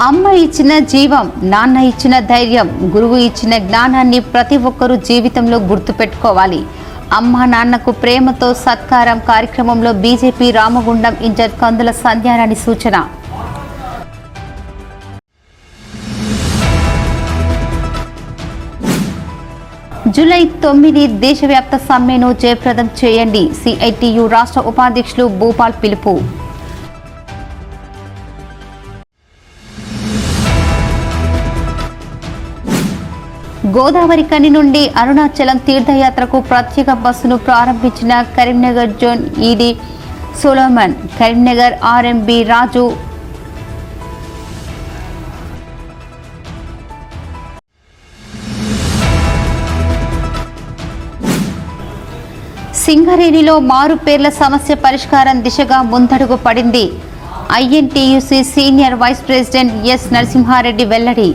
అమ్మ ఇచ్చిన జీవం, నాన్న ఇచ్చిన ధైర్యం, గురువు ఇచ్చిన జ్ఞానాన్ని ప్రతి ఒక్కరూ జీవితంలో గుర్తుపెట్టుకోవాలి. అమ్మ నాన్నకు ప్రేమతో సత్కారం కార్యక్రమంలో బీజేపీ రామగుండం ఇన్ఛార్జ్ కందుల సంధ్యారాణి సూచన. జూలై 9 దేశవ్యాప్త సమ్మెను జయప్రదం చేయండి. సిఐటియు రాష్ట్ర ఉపాధ్యక్షులు భూపాల్ పిలుపు. గోదావరి కని నుండి అరుణాచలం తీర్థయాత్రకు ప్రత్యేక బస్సును ప్రారంభించిన Karimnagar zone ED Solomon, Karimnagar RMB Raju. సింగరేణిలో మారు పేర్ల సమస్య పరిష్కారం దిశగా ముందడుగు పడింది. INTUC senior vice president S Narasimha Reddy వెల్లడి.